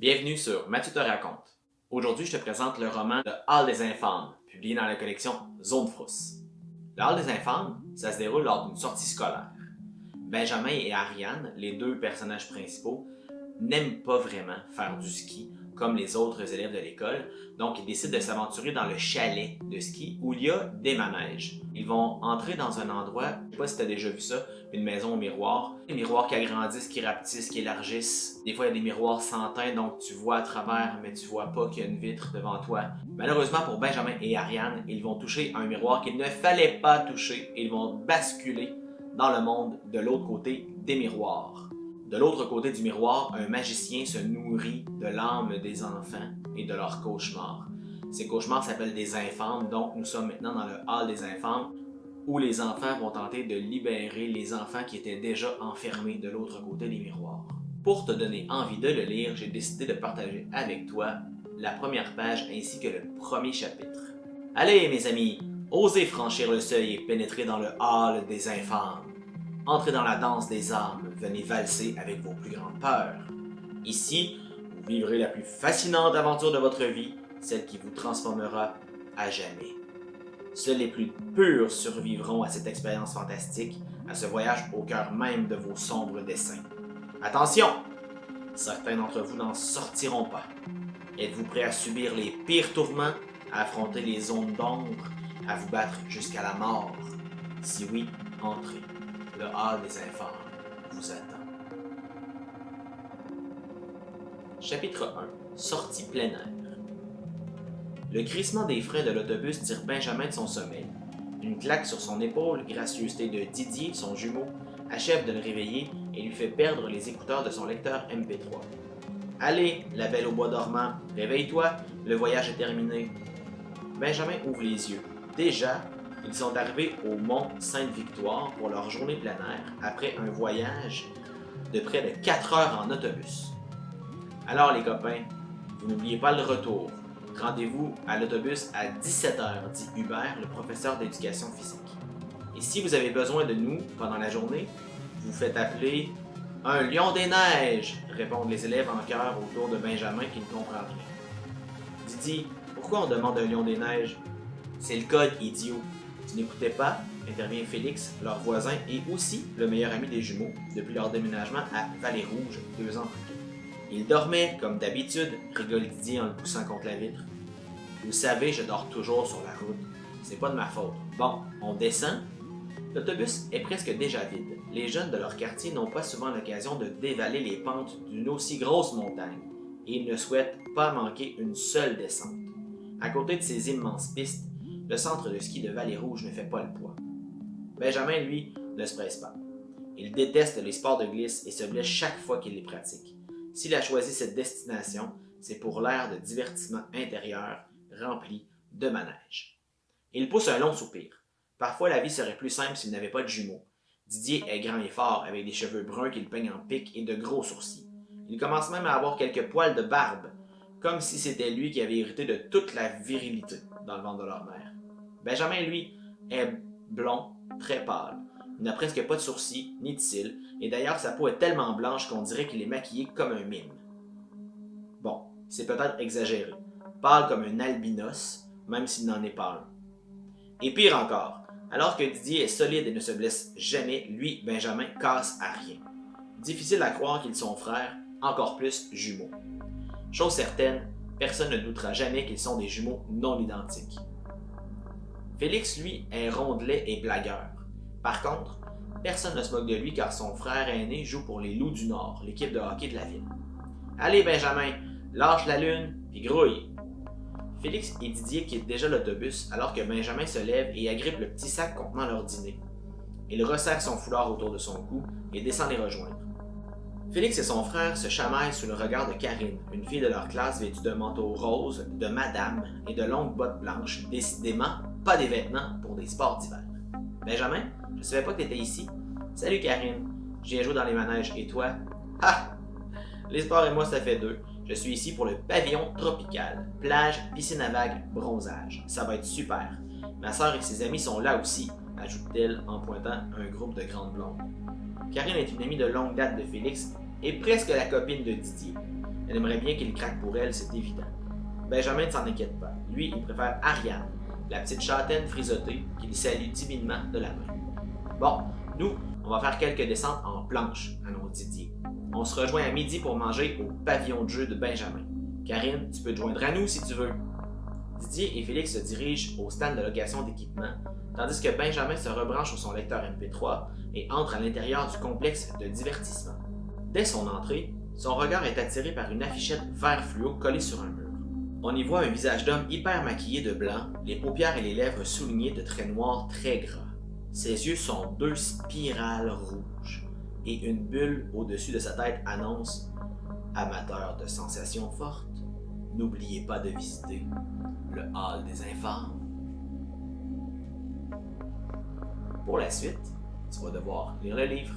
Bienvenue sur Mathieu te raconte. Aujourd'hui, je te présente le roman Le Hall des Infâmes, publié dans la collection Zone Frousse. Le Hall des Infâmes, ça se déroule lors d'une sortie scolaire. Benjamin et Ariane, les deux personnages principaux, n'aiment pas vraiment faire du ski comme les autres élèves de l'école, donc ils décident de s'aventurer dans le chalet de ski où il y a des manèges. Ils vont entrer dans un endroit, je sais pas si tu as déjà vu ça, une maison au miroir. Des miroirs qui agrandissent, qui rapetissent, qui élargissent. Des fois, il y a des miroirs sans teint, donc tu vois à travers, mais tu vois pas qu'il y a une vitre devant toi. Malheureusement pour Benjamin et Ariane, ils vont toucher un miroir qu'il ne fallait pas toucher et ils vont basculer dans le monde de l'autre côté des miroirs. De l'autre côté du miroir, un magicien se nourrit de l'âme des enfants et de leurs cauchemars. Ces cauchemars s'appellent des infâmes, donc nous sommes maintenant dans le hall des infâmes, où les enfants vont tenter de libérer les enfants qui étaient déjà enfermés de l'autre côté des miroirs. Pour te donner envie de le lire, j'ai décidé de partager avec toi la première page ainsi que le premier chapitre. Allez mes amis, osez franchir le seuil et pénétrer dans le hall des infâmes. Entrez dans la danse des âmes, venez valser avec vos plus grandes peurs. Ici, vous vivrez la plus fascinante aventure de votre vie, celle qui vous transformera à jamais. Seuls les plus purs survivront à cette expérience fantastique, à ce voyage au cœur même de vos sombres desseins. Attention! Certains d'entre vous n'en sortiront pas. Êtes-vous prêts à subir les pires tourments, à affronter les zones d'ombre, à vous battre jusqu'à la mort? Si oui, entrez. Le hall des infâmes vous attend. Chapitre 1. Sortie plein air. Le crissement des freins de l'autobus tire Benjamin de son sommeil. Une claque sur son épaule, gracieuseté de Didier, son jumeau, achève de le réveiller et lui fait perdre les écouteurs de son lecteur MP3. Allez, la belle au bois dormant, réveille-toi, le voyage est terminé. Benjamin ouvre les yeux. Déjà, ils sont arrivés au mont Sainte-Victoire pour leur journée plein air après un voyage de près de 4 heures en autobus. Alors les copains, vous n'oubliez pas le retour. Rendez-vous à l'autobus à 17h, dit Hubert, le professeur d'éducation physique. Et si vous avez besoin de nous pendant la journée, vous faites appeler un lion des neiges, répondent les élèves en chœur autour de Benjamin qui ne comprend rien. Didi, pourquoi on demande un lion des neiges? C'est le code, idiot. Tu n'écoutais pas, intervient Félix, leur voisin et aussi le meilleur ami des jumeaux depuis leur déménagement à Vallée-Rouge 2 ans plus tôt. Il dormait, comme d'habitude, rigole Didier en le poussant contre la vitre. Vous savez, je dors toujours sur la route. C'est pas de ma faute. Bon, on descend. L'autobus est presque déjà vide. Les jeunes de leur quartier n'ont pas souvent l'occasion de dévaler les pentes d'une aussi grosse montagne et ils ne souhaitent pas manquer une seule descente. À côté de ces immenses pistes, le centre de ski de Vallée-Rouge ne fait pas le poids. Benjamin, lui, ne se presse pas. Il déteste les sports de glisse et se blesse chaque fois qu'il les pratique. S'il a choisi cette destination, c'est pour l'aire de divertissement intérieur rempli de manèges. Il pousse un long soupir. Parfois, la vie serait plus simple s'il n'avait pas de jumeaux. Didier est grand et fort, avec des cheveux bruns qu'il peigne en pique et de gros sourcils. Il commence même à avoir quelques poils de barbe, comme si c'était lui qui avait hérité de toute la virilité dans le ventre de leur mère. Benjamin, lui, est blond, très pâle. Il n'a presque pas de sourcils, ni de cils, et d'ailleurs sa peau est tellement blanche qu'on dirait qu'il est maquillé comme un mime. Bon, c'est peut-être exagéré. Pâle comme un albinos, même s'il n'en est pas un. Et pire encore, alors que Didier est solide et ne se blesse jamais, lui, Benjamin, casse à rien. Difficile à croire qu'ils sont frères, encore plus jumeaux. Chose certaine, personne ne doutera jamais qu'ils sont des jumeaux non identiques. Félix, lui, est rondelet et blagueur. Par contre, personne ne se moque de lui car son frère aîné joue pour les Loups du Nord, l'équipe de hockey de la ville. Allez Benjamin, lâche la lune, puis grouille. Félix et Didier quittent déjà l'autobus alors que Benjamin se lève et agrippe le petit sac contenant leur dîner. Il resserre son foulard autour de son cou et descend les rejoindre. Félix et son frère se chamaillent sous le regard de Karine, une fille de leur classe vêtue d'un manteau rose, de madame et de longues bottes blanches, décidément pas des vêtements pour des sports d'hiver. Benjamin, je savais pas que t'étais ici. Salut Karine, je viens jouer dans les manèges et toi? Ha! Les sports et moi ça fait 2. Je suis ici pour le pavillon tropical. Plage, piscine à vagues, bronzage. Ça va être super. Ma sœur et ses amis sont là aussi, ajoute-t-elle en pointant un groupe de grandes blondes. Karine est une amie de longue date de Félix et presque la copine de Didier. Elle aimerait bien qu'il craque pour elle, c'est évident. Benjamin ne s'en inquiète pas. Lui, il préfère Ariane, la petite châtaine frisottée qu'il salue timidement de la main. Bon, nous, on va faire quelques descentes en planche, annonce Didier. On se rejoint à midi pour manger au pavillon de jeu de Benjamin. Karine, tu peux te joindre à nous si tu veux. Didier et Félix se dirigent au stand de location d'équipement, tandis que Benjamin se rebranche sur son lecteur MP3 et entre à l'intérieur du complexe de divertissement. Dès son entrée, son regard est attiré par une affichette vert fluo collée sur un mur. On y voit un visage d'homme hyper maquillé de blanc, les paupières et les lèvres soulignées de traits noirs très gras. Ses yeux sont deux spirales rouges, et une bulle au-dessus de sa tête annonce « Amateur de sensations fortes, n'oubliez pas de visiter le hall des infâmes. » Pour la suite, tu vas devoir lire le livre.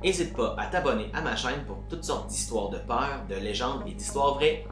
N'hésite pas à t'abonner à ma chaîne pour toutes sortes d'histoires de peur, de légendes et d'histoires vraies.